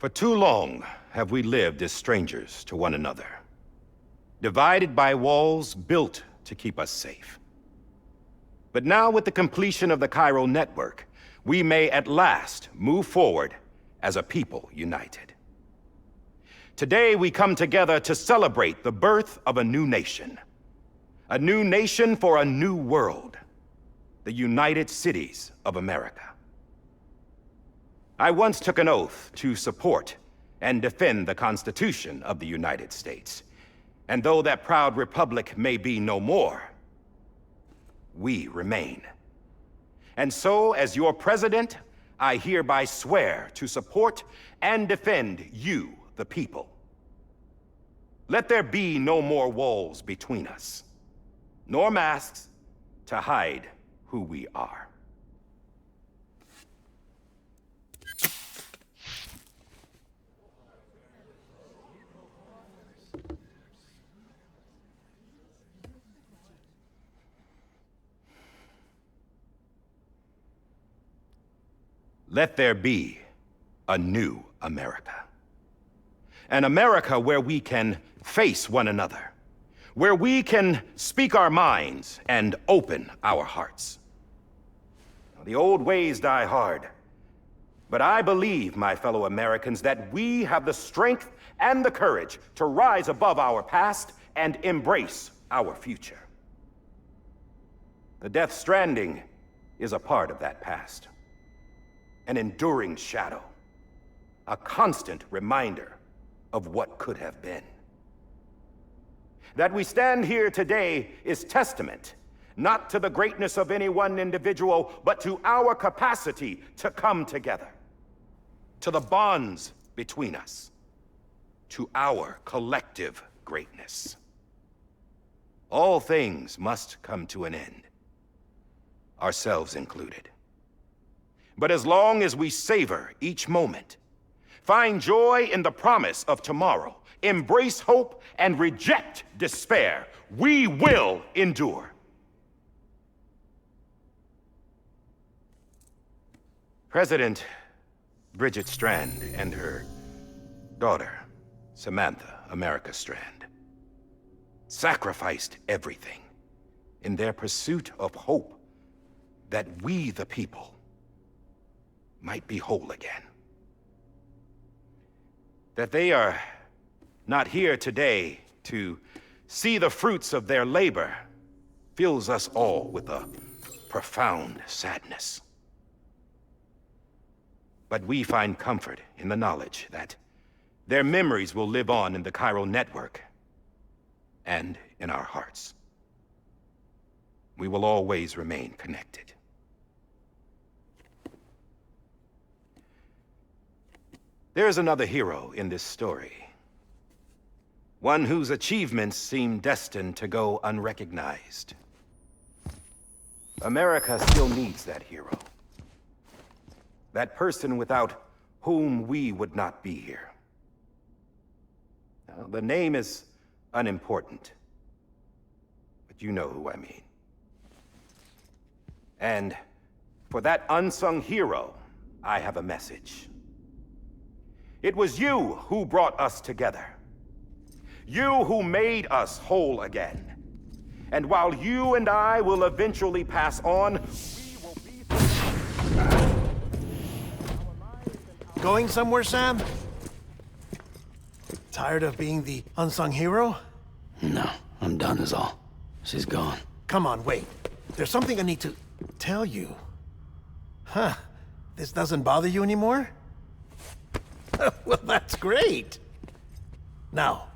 For too long have we lived as strangers to one another, divided by walls built to keep us safe. But now, with the completion of the chiral network, we may at last move forward as a people united. Today, we come together to celebrate the birth of a new nation. A new nation for a new world. The United Cities of America. I once took an oath to support and defend the Constitution of the United States. And though that proud republic may be no more, we remain. And so, as your president, I hereby swear to support and defend you, the people. Let there be no more walls between us, nor masks to hide who we are. Let there be a new America. An America where we can face one another, where we can speak our minds and open our hearts. The old ways die hard, but I believe, my fellow Americans, that we have the strength and the courage to rise above our past and embrace our future. The Death Stranding is a part of that past. An enduring shadow, a constant reminder of what could have been. That we stand here today is testament, not to the greatness of any one individual, but to our capacity to come together, to the bonds between us, to our collective greatness. All things must come to an end, ourselves included. But as long as we savor each moment, find joy in the promise of tomorrow, embrace hope, and reject despair, we will endure. President Bridget Strand and her daughter, Samantha America Strand, sacrificed everything in their pursuit of hope that we, the people, might be whole again. That they are not here today to see the fruits of their labor fills us all with a profound sadness. But we find comfort in the knowledge that their memories will live on in the chiral network and in our hearts. We will always remain connected. There's another hero in this story. One whose achievements seem destined to go unrecognized. America still needs that hero. That person without whom we would not be here. Now, the name is unimportant, but you know who I mean. And for that unsung hero, I have a message. It was you who brought us together. You who made us whole again. And while you and I will eventually pass on, we will be... Going somewhere, Sam? Tired of being the unsung hero? No, I'm done is all. She's gone. Come on, wait. There's something I need to tell you. Huh. This doesn't bother you anymore? Well, that's great. Now,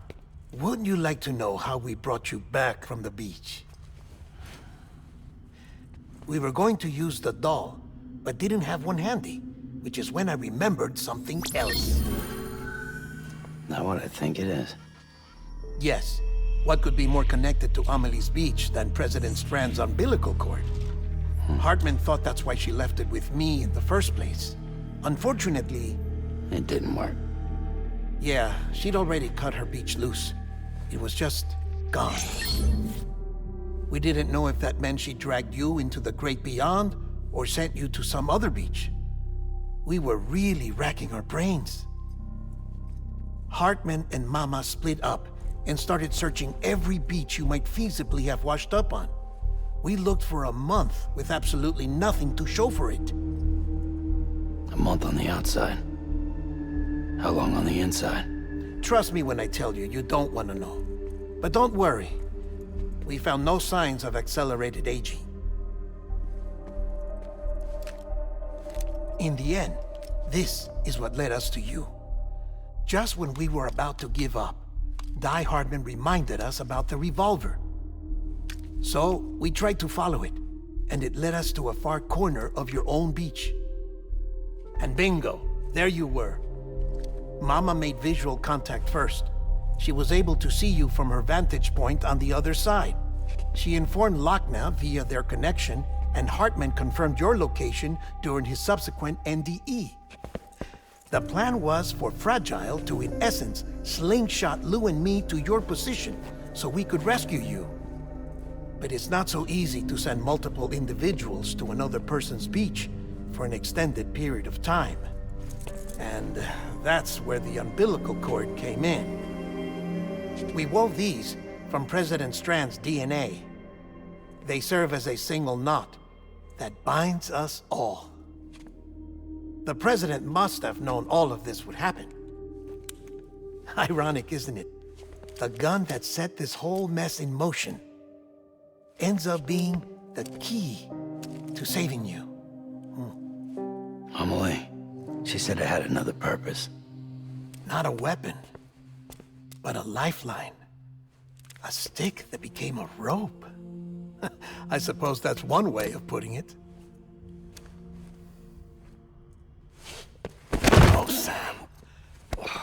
wouldn't you like to know how we brought you back from the beach? We were going to use the doll, but didn't have one handy, which is when I remembered something else. Not what I think it is. Yes. What could be more connected to Amelie's beach than President Strand's umbilical cord? Hartman thought that's why she left it with me in the first place. Unfortunately... It didn't work. Yeah, she'd already cut her beach loose. It was just gone. We didn't know if that meant she dragged you into the great beyond or sent you to some other beach. We were really racking our brains. Hartman and Mama split up and started searching every beach you might feasibly have washed up on. We looked for a month with absolutely nothing to show for it. A month on the outside. How long on the inside? Trust me when I tell you, you don't want to know. But don't worry. We found no signs of accelerated aging. In the end, this is what led us to you. Just when we were about to give up, Die Hardman reminded us about the revolver. So, we tried to follow it, and it led us to a far corner of your own beach. And bingo, there you were. Mama made visual contact first. She was able to see you from her vantage point on the other side. She informed Lochner via their connection, and Hartman confirmed your location during his subsequent NDE. The plan was for Fragile to, in essence, slingshot Lou and me to your position so we could rescue you. But it's not so easy to send multiple individuals to another person's beach for an extended period of time. And that's where the umbilical cord came in. We wove these from President Strand's DNA. They serve as a single knot that binds us all. The President must have known all of this would happen. Ironic, isn't it? The gun that set this whole mess in motion ends up being the key to saving you. Amelie, she said it had another purpose. Not a weapon, but a lifeline. A stick that became a rope. I suppose that's one way of putting it. Oh, Sam.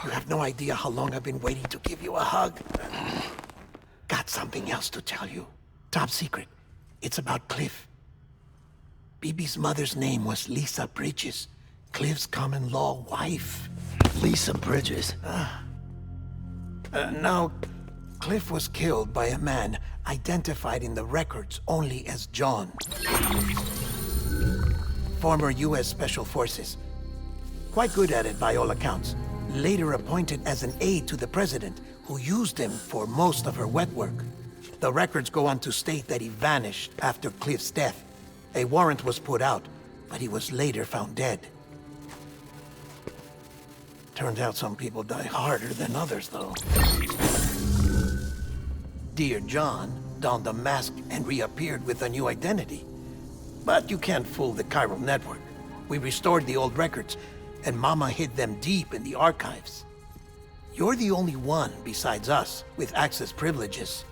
You have no idea how long I've been waiting to give you a hug. Got something else to tell you. Top secret. It's about Cliff. Bibi's mother's name was Lisa Bridges, Cliff's common-law wife. Lisa Bridges? Now, Cliff was killed by a man identified in the records only as John. Former U.S. Special Forces. Quite good at it by all accounts. Later appointed as an aide to the president, who used him for most of her wet work. The records go on to state that he vanished after Cliff's death. A warrant was put out, but he was later found dead. Turned out some people die harder than others, though. Dear John donned a mask and reappeared with a new identity. But you can't fool the chiral network. We restored the old records, and Mama hid them deep in the archives. You're the only one, besides us, with access privileges.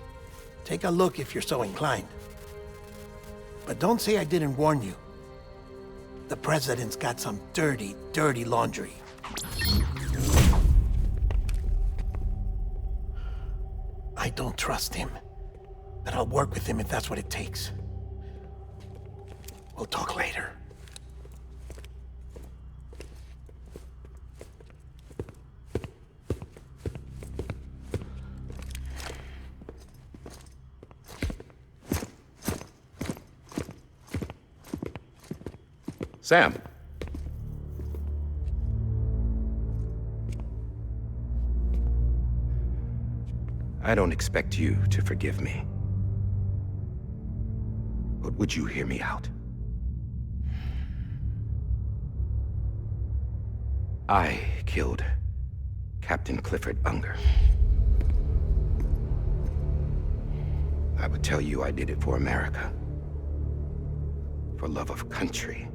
Take a look if you're so inclined. But don't say I didn't warn you. The President's got some dirty, dirty laundry. I don't trust him, but I'll work with him if that's what it takes. We'll talk later. Sam. I don't expect you to forgive me. But would you hear me out? I killed Captain Clifford Unger. I would tell you I did it for America. For love of country.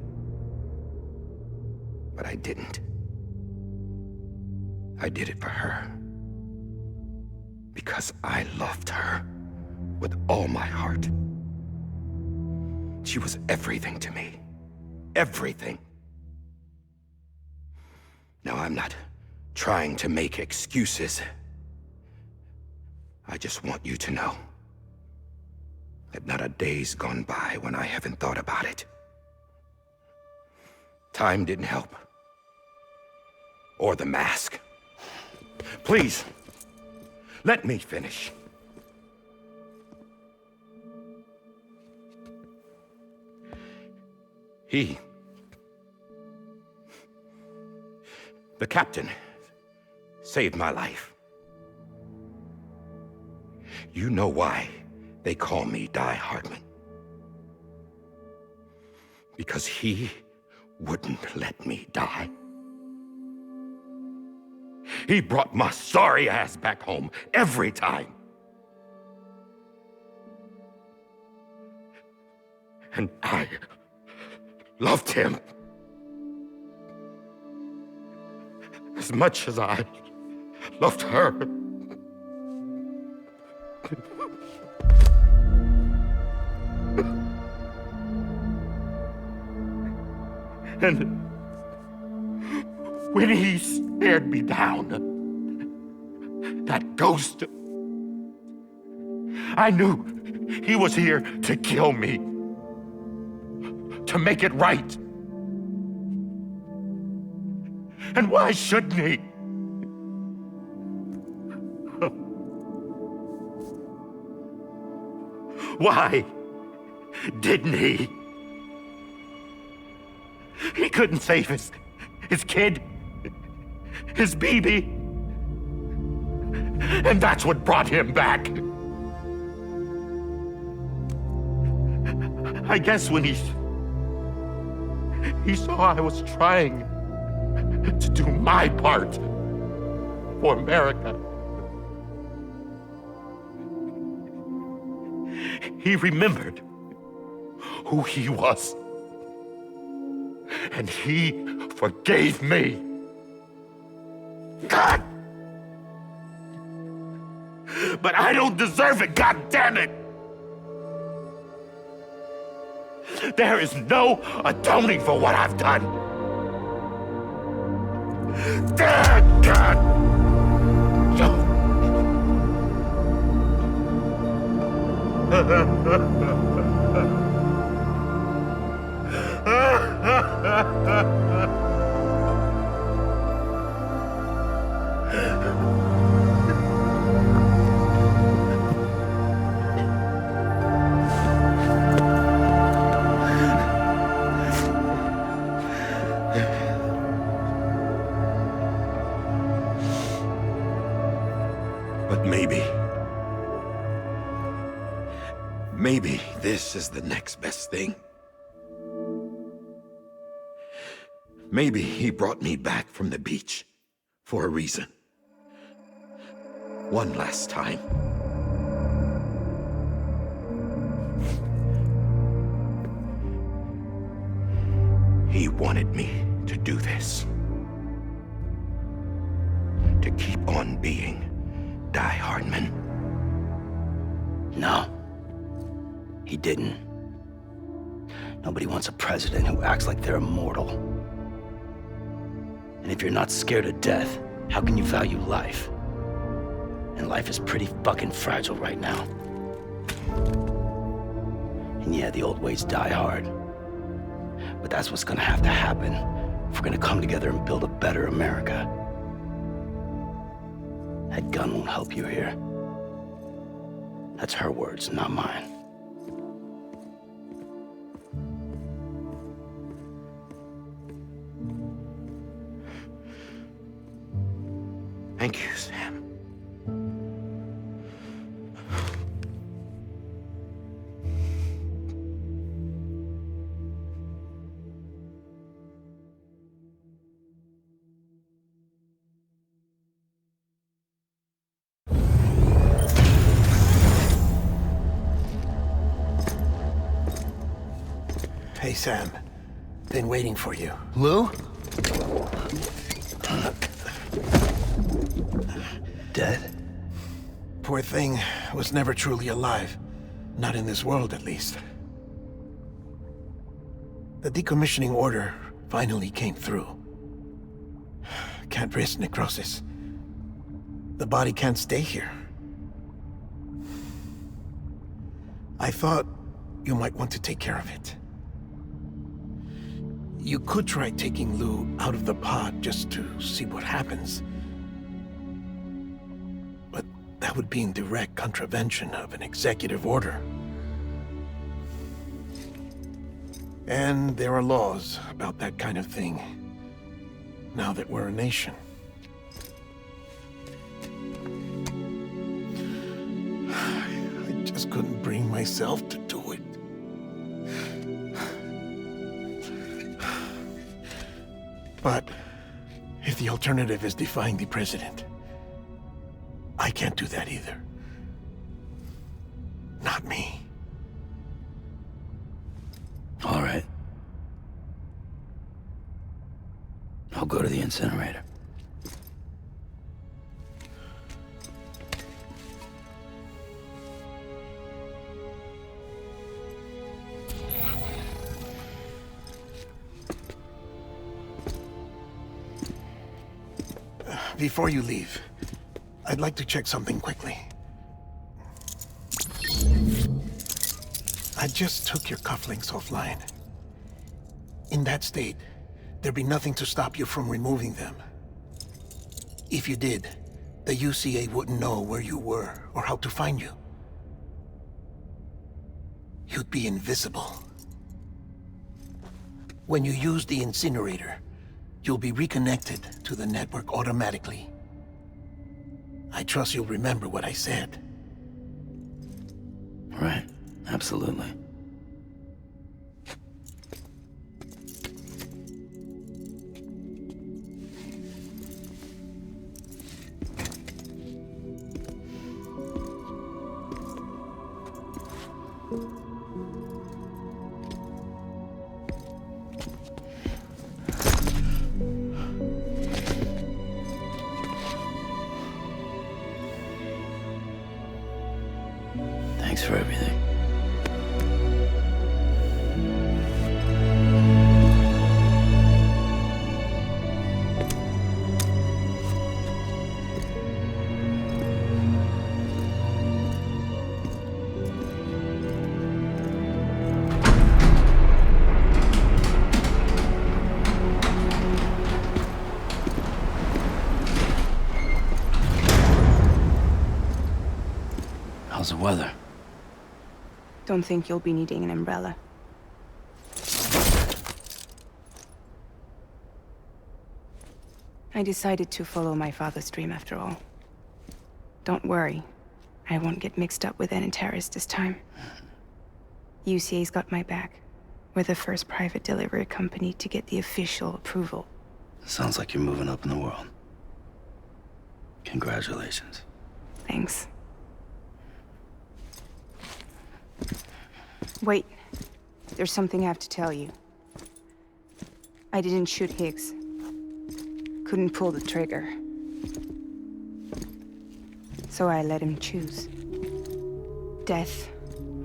But I didn't. I did it for her. Because I loved her with all my heart. She was everything to me. Everything. Now, I'm not trying to make excuses. I just want you to know that not a day's gone by when I haven't thought about it. Time didn't help. Or the mask. Please, let me finish. The captain saved my life. You know why they call me Die Hardman. Because he wouldn't let me die. He brought my sorry ass back home every time. And I loved him as much as I loved her. And when he stared me down, that ghost, I knew he was here to kill me, to make it right. And why shouldn't he? Why didn't he? He couldn't save his kid, his baby. And that's what brought him back. I guess when he saw I was trying to do my part for America, he remembered who he was. And he forgave me. God! But I don't deserve it, God damn it! There is no atoning for what I've done. God! But maybe this is the next best thing. Maybe he brought me back from the beach for a reason. One last time. He wanted me to do this. To keep on being Die Hardman. No, he didn't. Nobody wants a president who acts like they're immortal. And if you're not scared of death, how can you value life? And life is pretty fucking fragile right now. And yeah, the old ways die hard. But that's what's gonna have to happen if we're gonna come together and build a better America. That gun won't help you here. That's her words, not mine. Thank you, Sam. Hey, Sam. Been waiting for you. Lou? Dead? Poor thing was never truly alive. Not in this world, at least. The decommissioning order finally came through. Can't risk necrosis. The body can't stay here. I thought you might want to take care of it. You could try taking Lou out of the pod just to see what happens. But that would be in direct contravention of an executive order. And there are laws about that kind of thing, now that we're a nation. just couldn't bring myself to do it. But if the alternative is defying the president, I can't do that either. Not me. All right. I'll go to the incinerator. Before you leave, I'd like to check something quickly. I just took your cufflinks offline. In that state, there'd be nothing to stop you from removing them. If you did, the UCA wouldn't know where you were or how to find you. You'd be invisible. When you use the incinerator, you'll be reconnected to the network automatically. I trust you'll remember what I said. Right, absolutely. Thanks for everything. How's the weather? Don't think you'll be needing an umbrella. I decided to follow my father's dream after all. Don't worry, I won't get mixed up with any terrorists this time. UCA's got my back. We're the first private delivery company to get the official approval. Sounds like you're moving up in the world. Congratulations. Thanks. Wait, there's something I have to tell you. I didn't shoot Higgs. Couldn't pull the trigger. So I let him choose. Death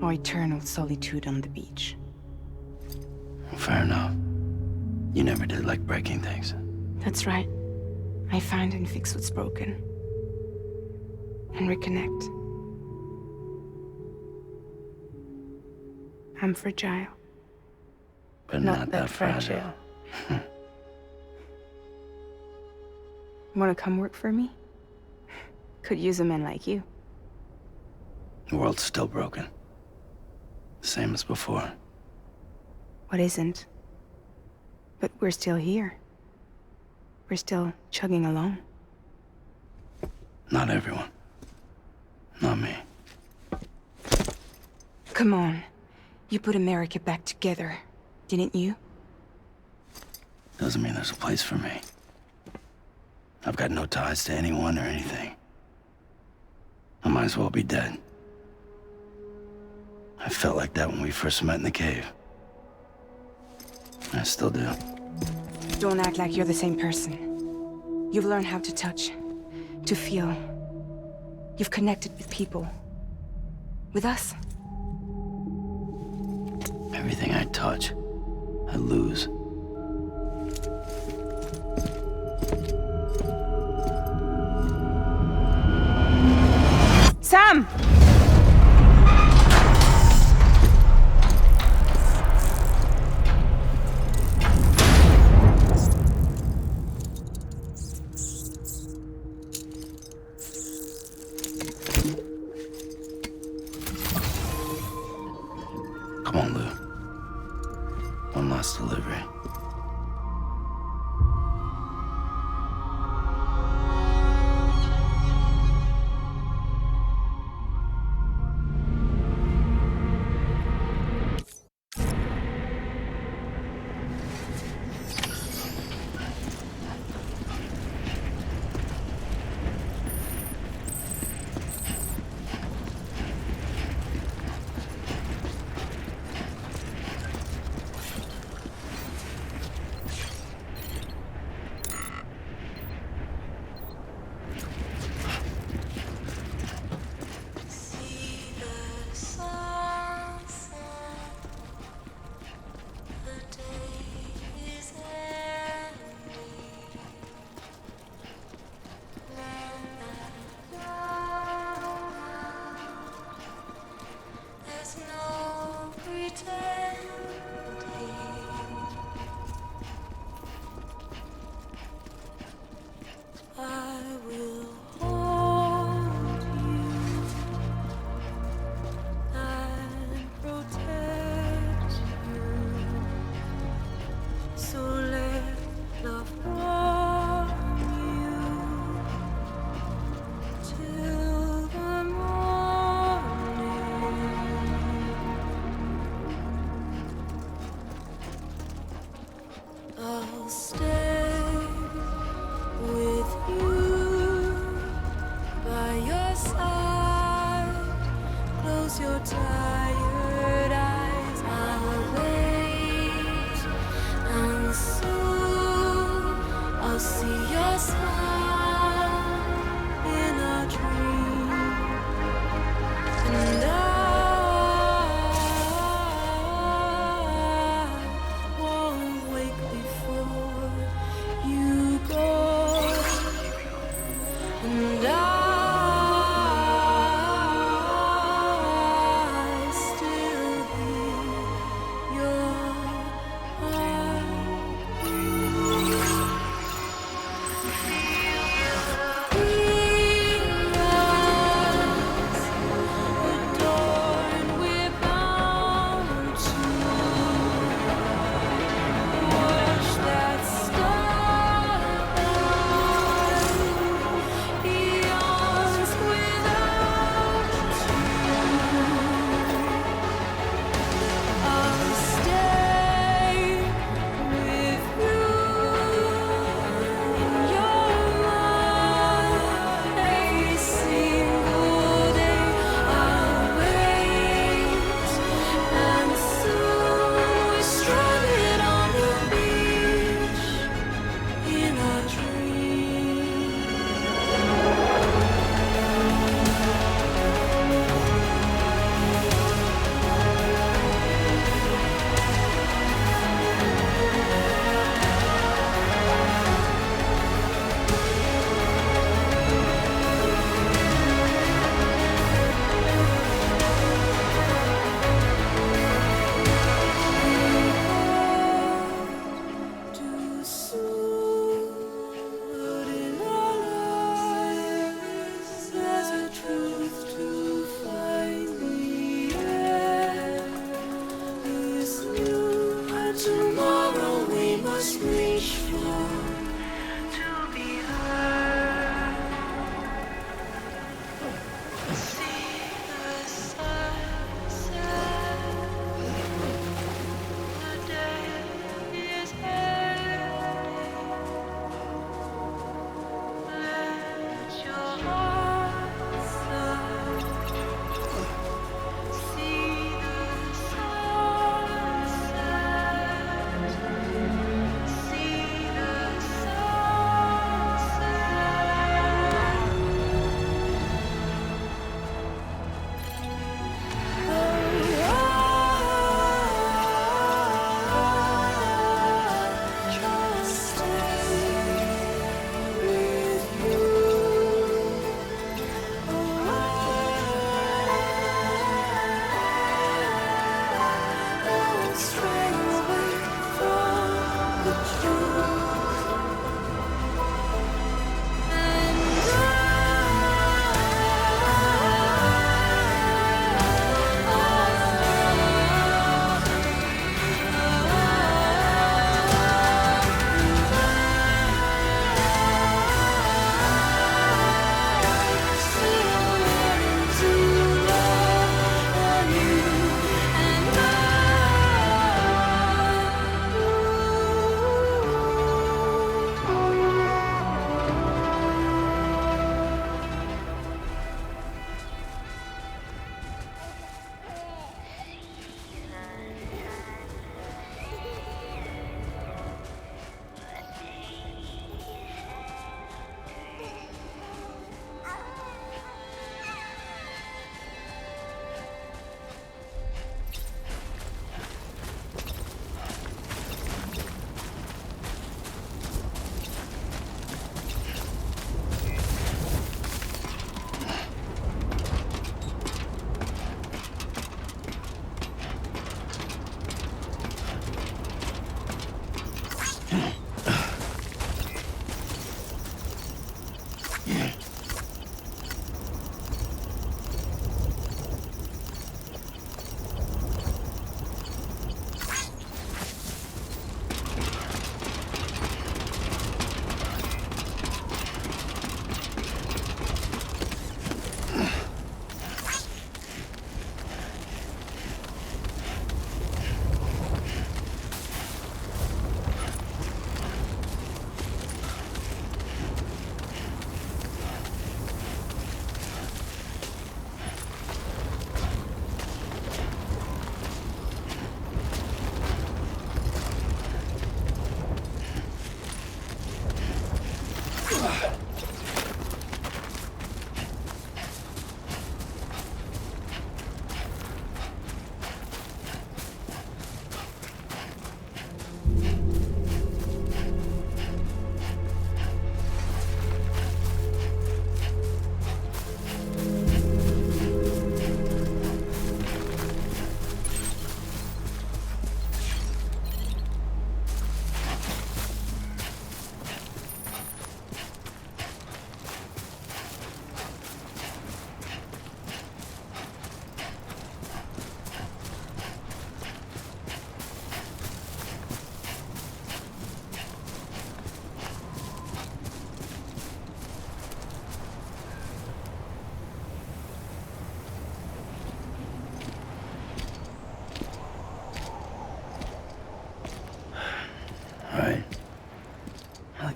or eternal solitude on the beach. Fair enough. You never did like breaking things. That's right. I find and fix what's broken. And reconnect. I'm fragile. But not that fragile. Wanna come work for me? Could use a man like you. The world's still broken. Same as before. What isn't? But we're still here. We're still chugging along. Not everyone. Not me. Come on. You put America back together, didn't you? Doesn't mean there's a place for me. I've got no ties to anyone or anything. I might as well be dead. I felt like that when we first met in the cave. I still do. Don't act like you're the same person. You've learned how to touch, to feel. You've connected with people. With us. Everything I touch, I lose. Sam! Come on, Lou. One last delivery.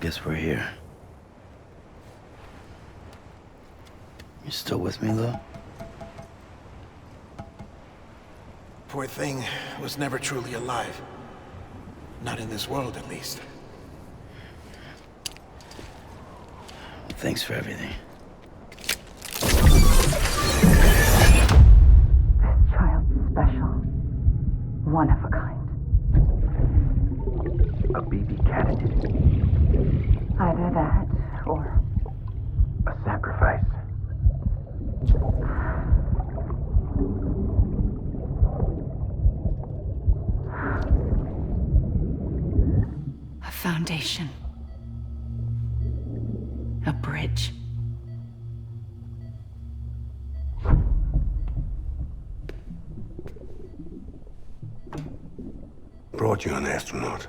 Guess we're here. You still with me, Lou? Poor thing was never truly alive. Not in this world, at least. Thanks for everything. This child's special. One of a kind. A baby candidate. Either that, or... a sacrifice. A foundation. connection. A bridge. Brought you an astronaut.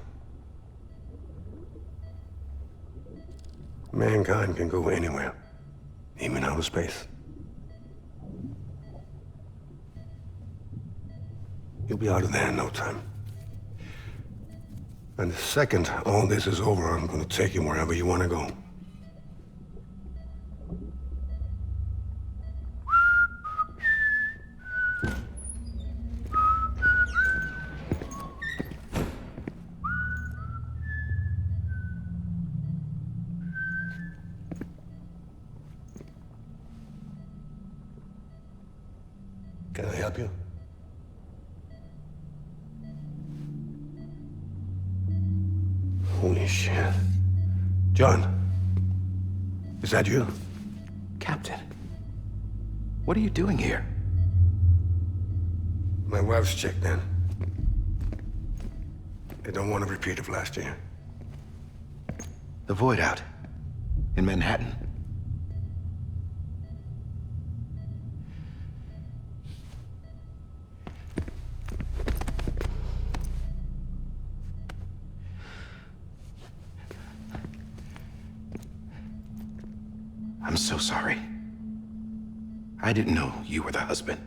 Mankind can go anywhere, even outer space. You'll be out of there in no time. And the second all this is over, I'm gonna take you wherever you wanna go. Can I help you? Holy shit. John, is that you? Captain, what are you doing here? My wife's checked in. They don't want a repeat of last year. The void out in Manhattan. I'm so sorry. I didn't know you were the husband.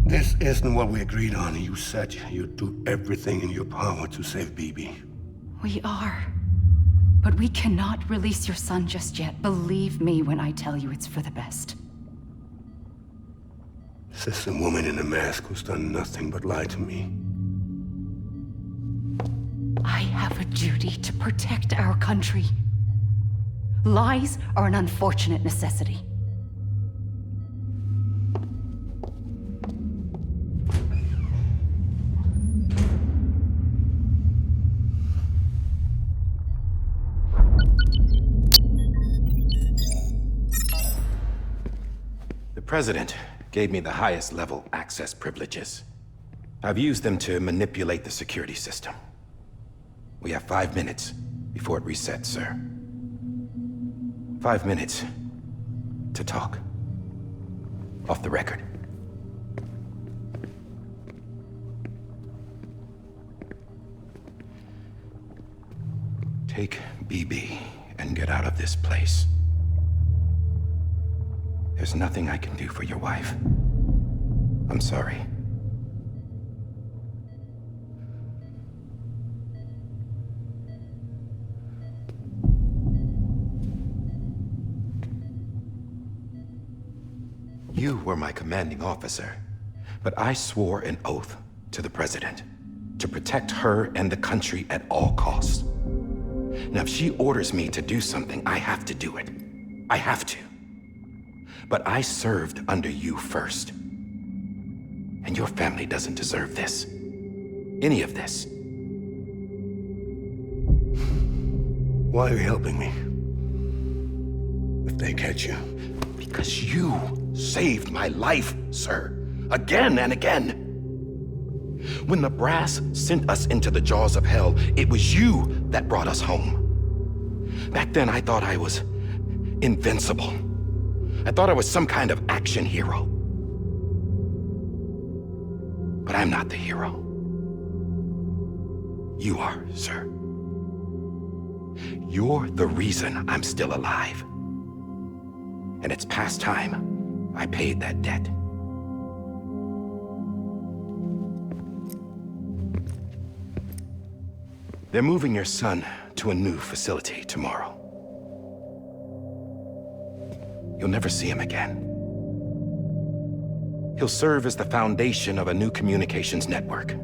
This isn't what we agreed on. You said you'd do everything in your power to save BB. We are. But we cannot release your son just yet. Believe me when I tell you it's for the best. This is a woman in a mask who's done nothing but lie to me. I have a duty to protect our country. Lies are an unfortunate necessity. The President gave me the highest level access privileges. I've used them to manipulate the security system. We have 5 minutes before it resets, sir. 5 minutes to talk. Off the record. Take BB and get out of this place. There's nothing I can do for your wife. I'm sorry. You were my commanding officer, but I swore an oath to the President to protect her and the country at all costs. Now, if she orders me to do something, I have to do it. I have to. But I served under you first. And your family doesn't deserve this. Any of this. Why are you helping me? If they catch you. Because you saved my life, sir. Again and again. When the brass sent us into the jaws of hell, it was you that brought us home. Back then, I thought I was invincible. I thought I was some kind of action hero. But I'm not the hero. You are, sir. You're the reason I'm still alive. And it's past time I paid that debt. They're moving your son to a new facility tomorrow. You'll never see him again. He'll serve as the foundation of a new communications network.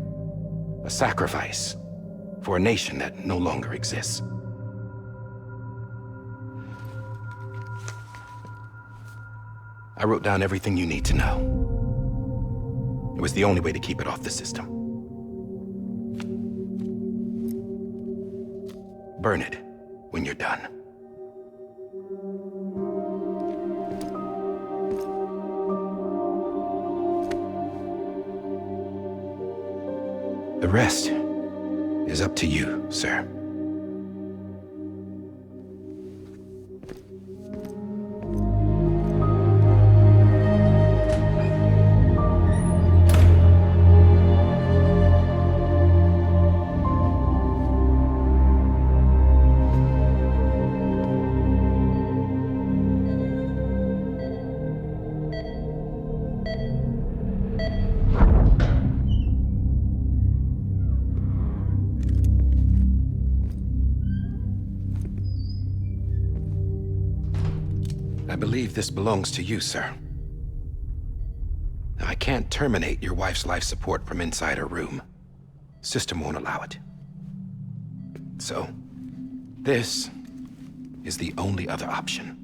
A sacrifice for a nation that no longer exists. I wrote down everything you need to know. It was the only way to keep it off the system. Burn it when you're done. The rest is up to you, sir. I believe this belongs to you, sir. Now, I can't terminate your wife's life support from inside her room. System won't allow it. So, this is the only other option.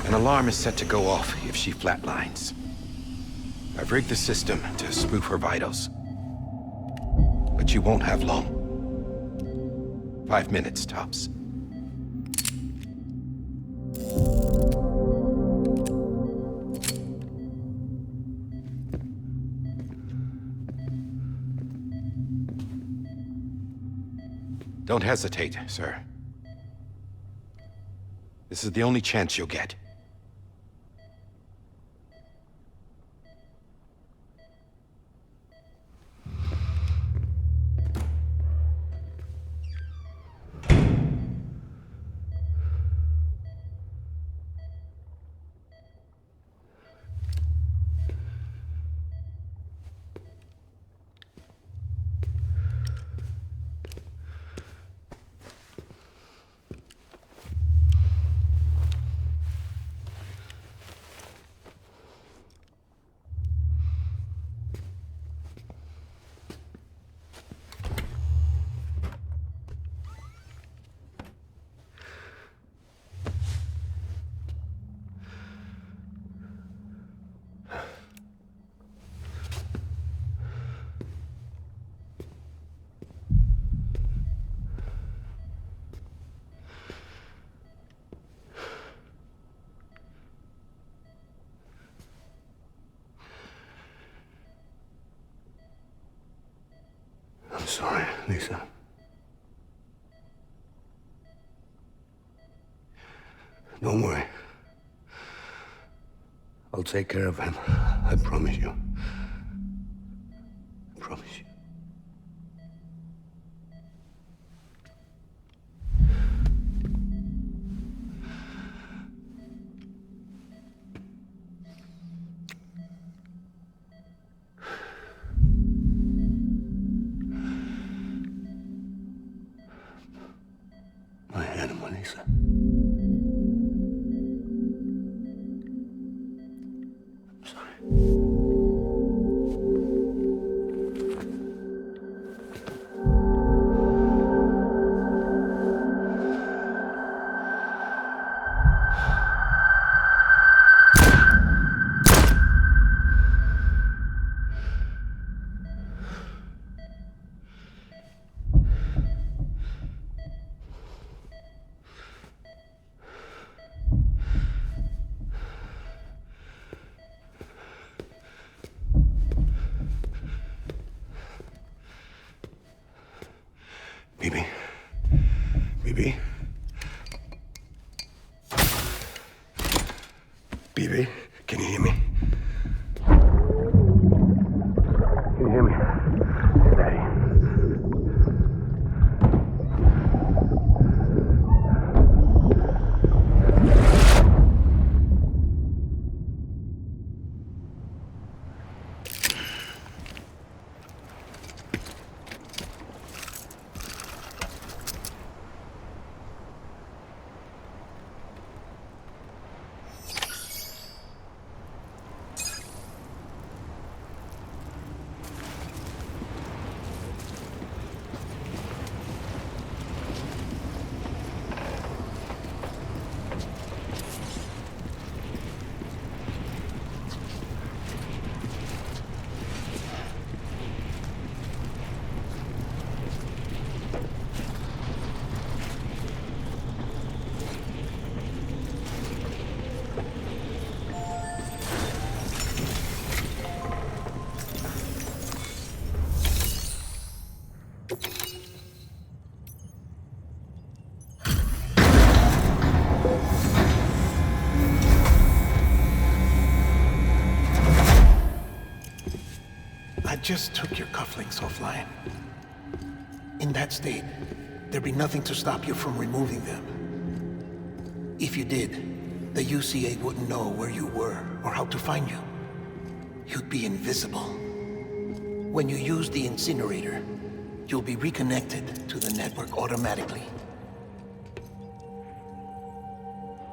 An alarm is set to go off if she flatlines. I've rigged the system to spoof her vitals. But you won't have long. 5 minutes, tops. Don't hesitate, sir. This is the only chance you'll get. I'm sorry, Lisa. Don't worry. I'll take care of him. I promise you. I promise you. My animal, Lisa. I'm sorry. Bibi. Bibi. Bibi, can you hear me? Can you hear me? Steady. just took your cufflinks offline. In that state, there'd be nothing to stop you from removing them. If you did, the UCA wouldn't know where you were or how to find you. You'd be invisible. When you use the incinerator, you'll be reconnected to the network automatically.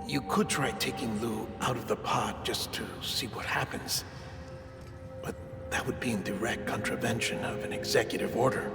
You could try taking Lou out of the pod just to see what happens. But that would be in direct contravention of an executive order.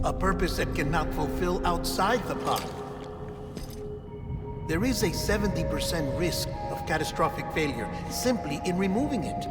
A purpose that cannot fulfill outside the pod. There is a 70% risk of catastrophic failure simply in removing it.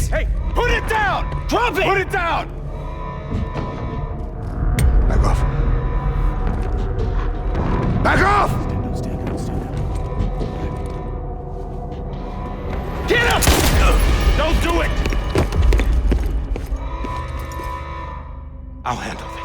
Hey, put it down! Drop it! Put it down! Back off. Back off! Get up! Don't do it! I'll handle this.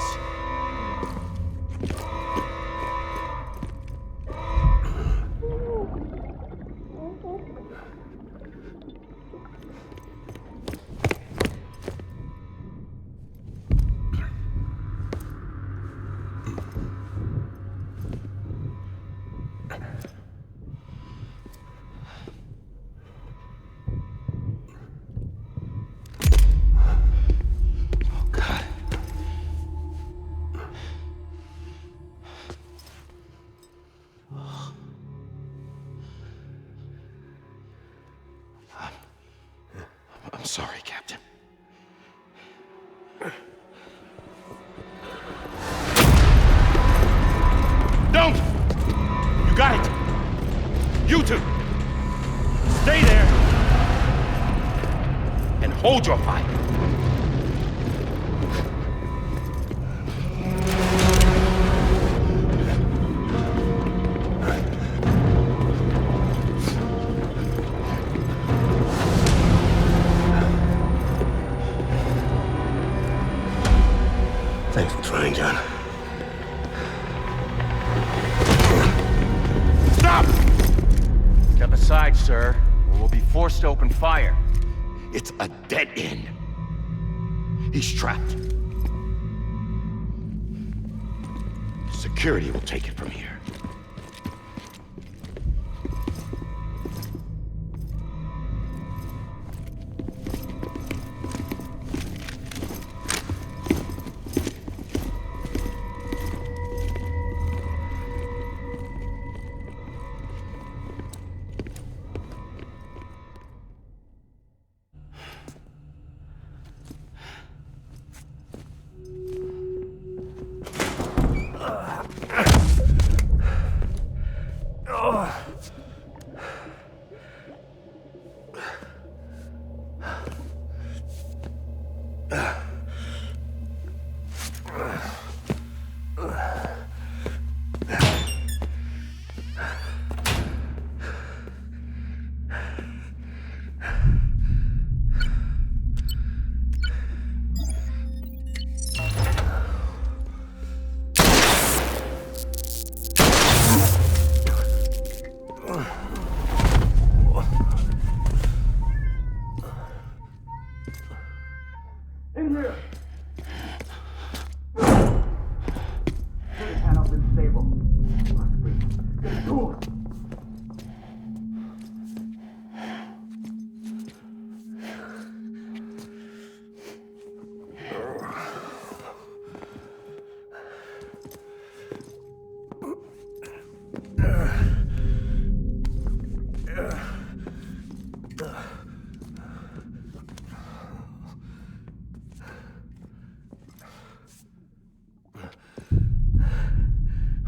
hold your fire. Thanks for trying, John. Stop! Step aside, sir, or we'll be forced to open fire. It's a dead end. He's trapped. Security will take it from here.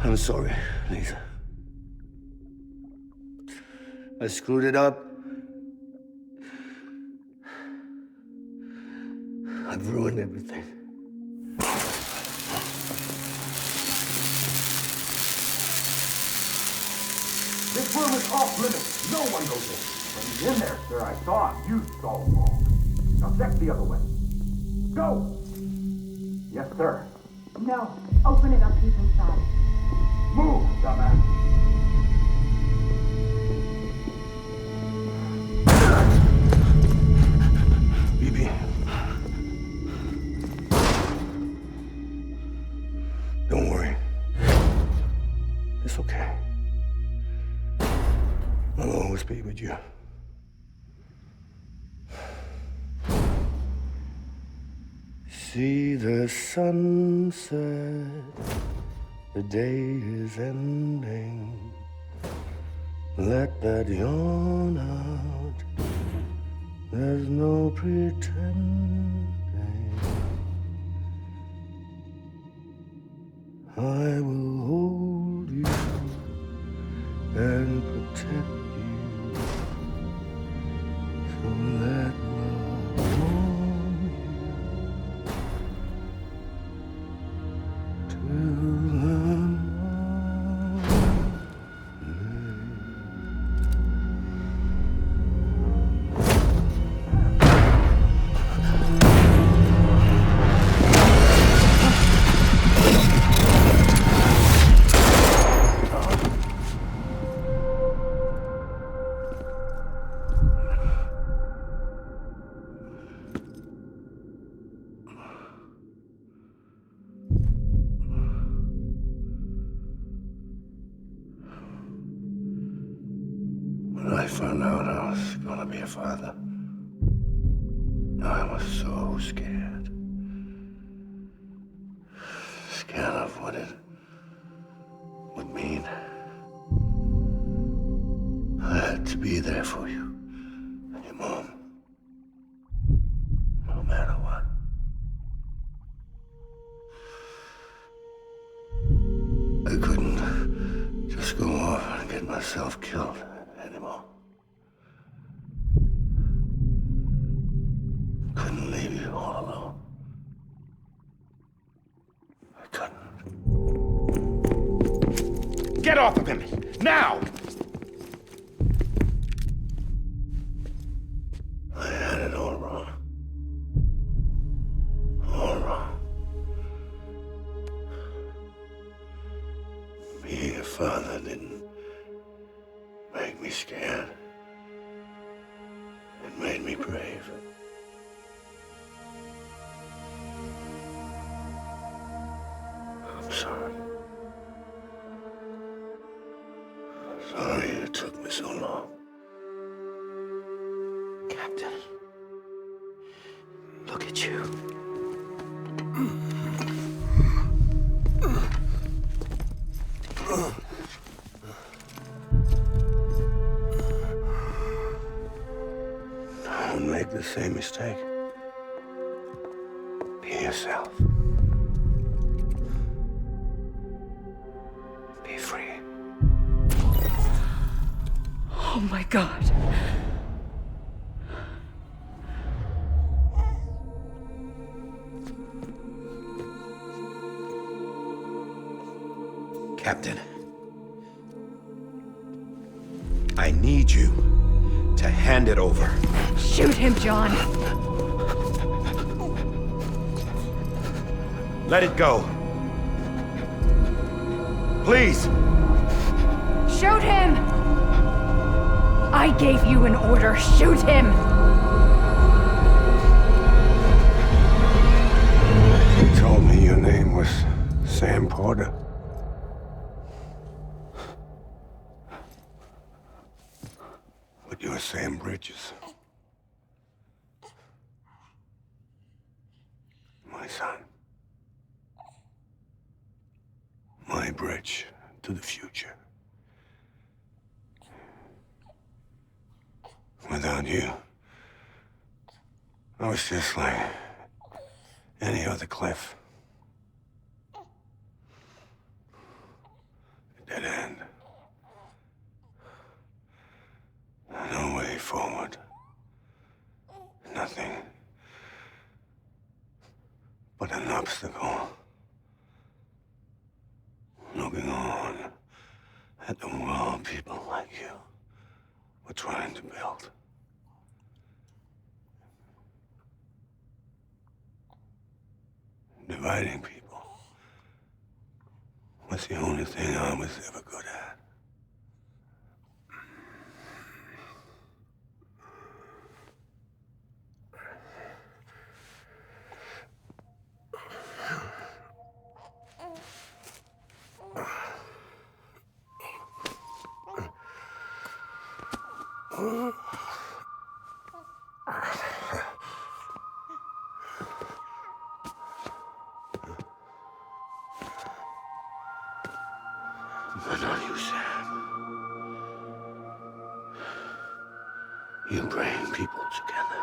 I'm sorry, Lisa. I screwed it up. I've ruined everything. This room is off limits. No one goes in. When he's in there, sir, I thought you saw them all. Now check the other way. Go! Yes, sir. No. Open it up. He's inside. Move, dumbass. BB. Don't worry. It's okay. I'll always be with you. See the sunset. The day is ending. Let that yawn out. There's no pretending. I will hold you and protect you. So let love warm you till the When I found out I was gonna be a father, I was so scared. Scared of what it would mean. I had to be there for you and your mom, no matter what. I couldn't just go off and get myself killed anymore. couldn't. Get off of him! Now! I had it all wrong. All wrong. Being a father didn't make me scared. It made me brave. I'm sorry. Sorry it took me so long. Captain, look at you. Don't make the same mistake. Be yourself. Be free. Oh my God. Captain, I need you to hand it over. Shoot him, John. Let it go. Please. Shoot him! I gave you an order. Shoot him! You told me your name was Sam Porter. But you're Sam Bridges. My son. My bridge to the future. Without you, I was just like any other cliff. A dead end. No way forward. Nothing but an obstacle. Looking on at the world people like you were trying to build. Dividing people was the only thing I was ever good at. But not you, Sam. You bring people together.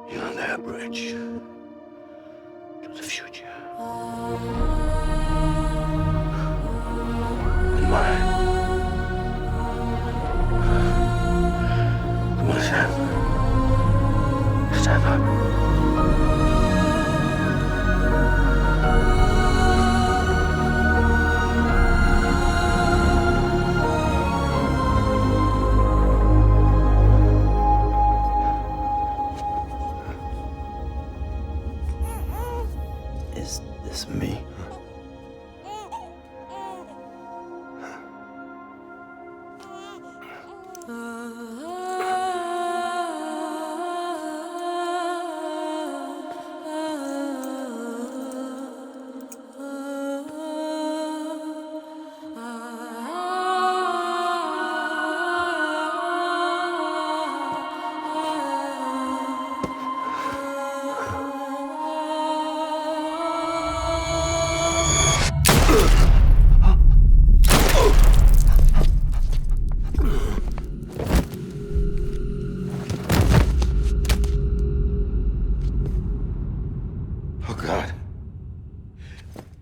You're their bridge to the future. And mine. Come on, Sam. Stand up. Is this me?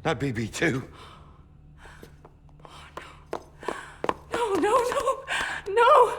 Not BB2. No, no, no, no!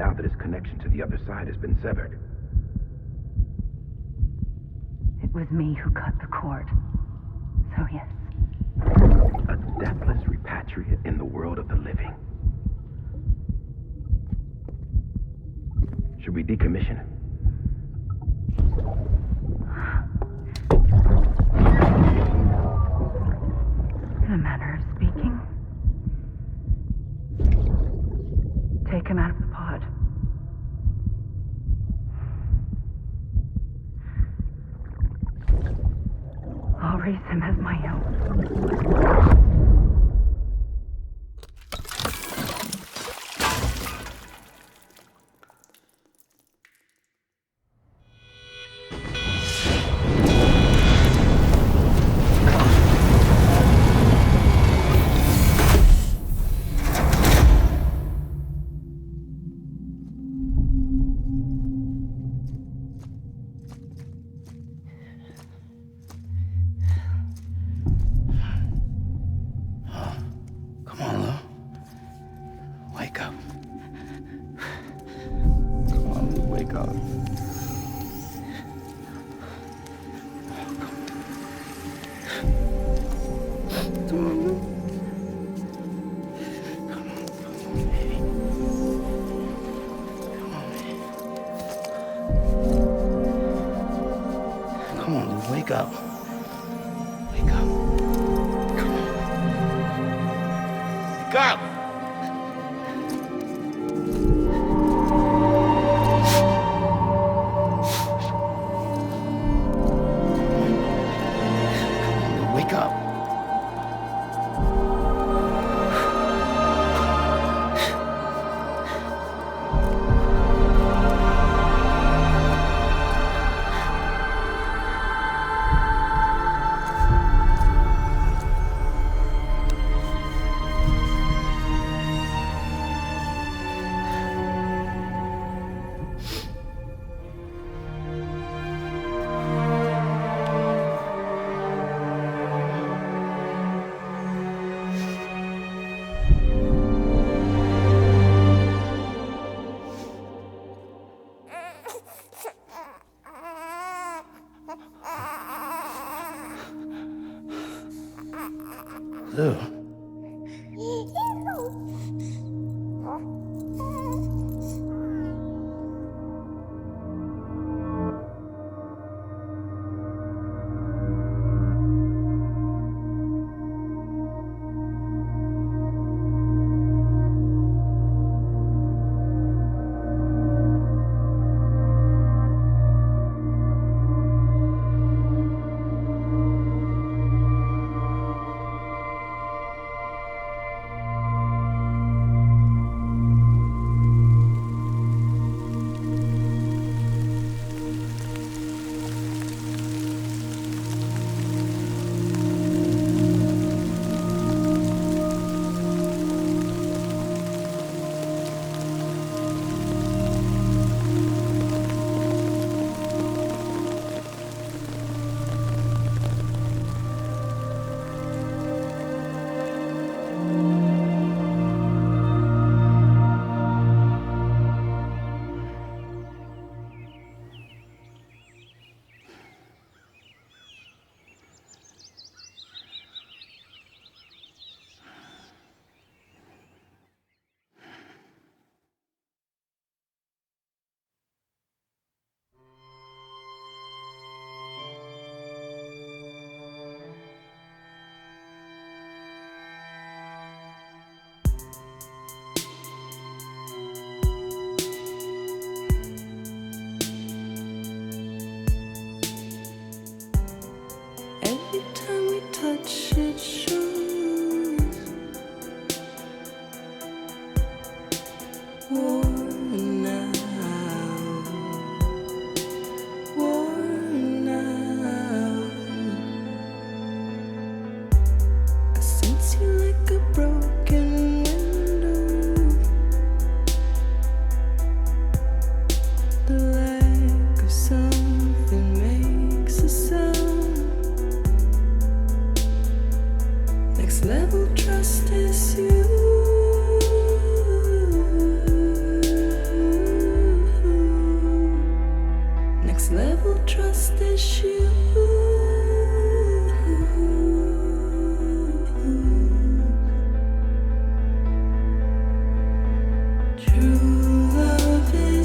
now that his connection to the other side has been severed. It was me who cut the cord. So yes. A deathless repatriate in the world of the living. Should we decommission him? In a manner of speaking. Take him out of the pod. I'll raise him as my own. Wake up. Wake up. Come on. Wake up! Come on, wake up. Lou. Next level trust issue. True love is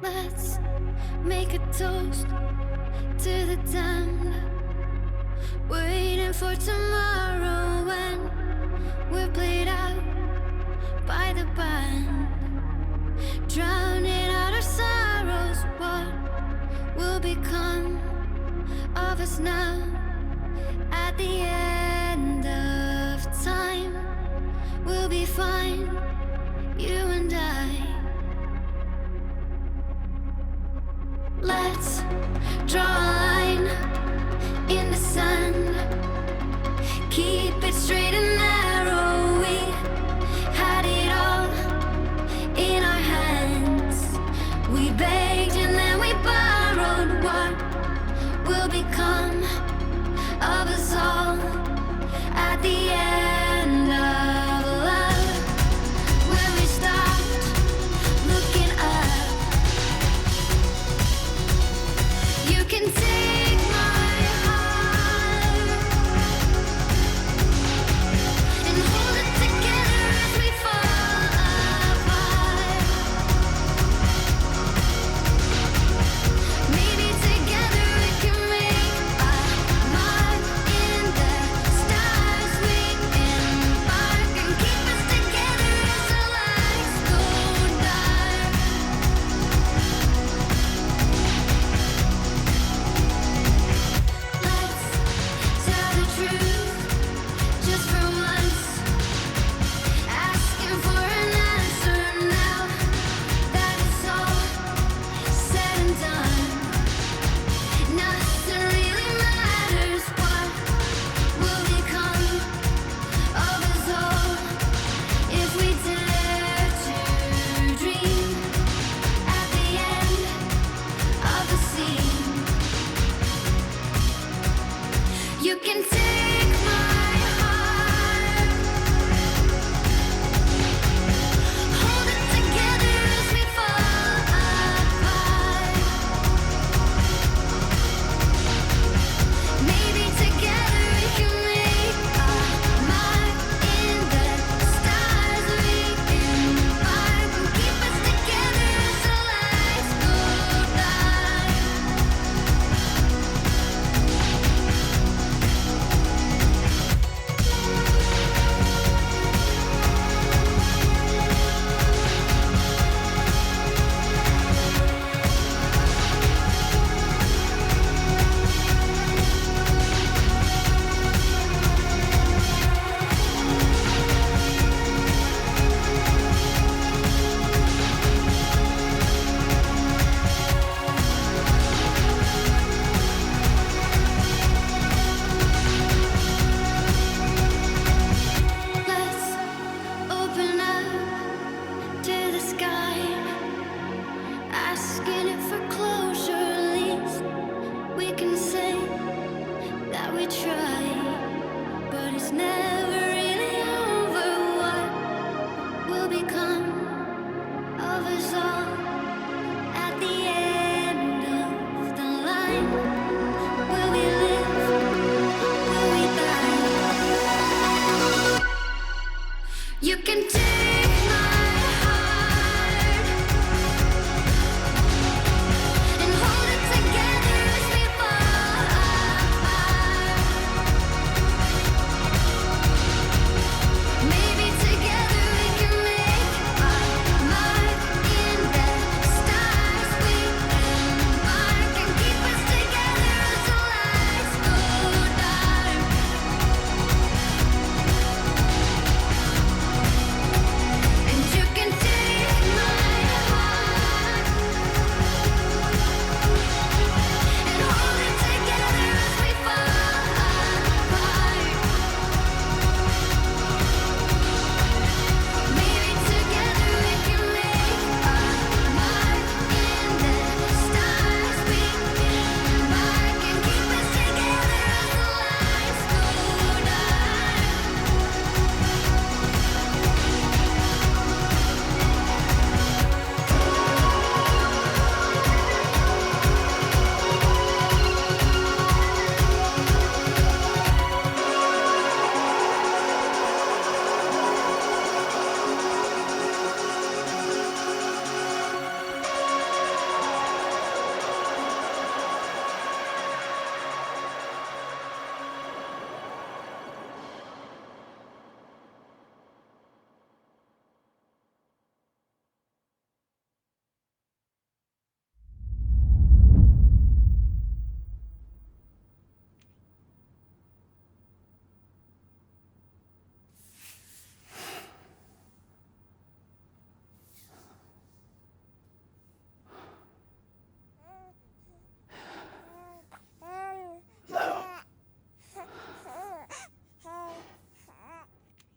Let's make a toast to the damned, waiting for tomorrow when we're played out by the band, drowning out our sorrows. What will become of us now at the end of time? We'll be fine, you and I. Let's draw a line in the sand, keep it straight and narrow. We had it all in our hands. We begged and then we borrowed. What will become of us all at the end of love? When we stopped looking up, you can take my You can take my heart, hold it together as we fall apart. Maybe together we can make a mark in the stars. We embark and keep us together as the lights go by. Let's open up to the sky, asking it for closure. At least we can say that we tried, but it's never really over. What will become of us all at the end of the line? Will we live? Will we die? You can take my heart and hold it together as we fall apart. Maybe together we can make a mark in the stars. We embark and keep us together as the lights go dark. And you can take my heart and hold it together as we fall apart. Maybe together we can make a mark in the stars. We embark and keep us together as the lights go dark.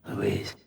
Louise.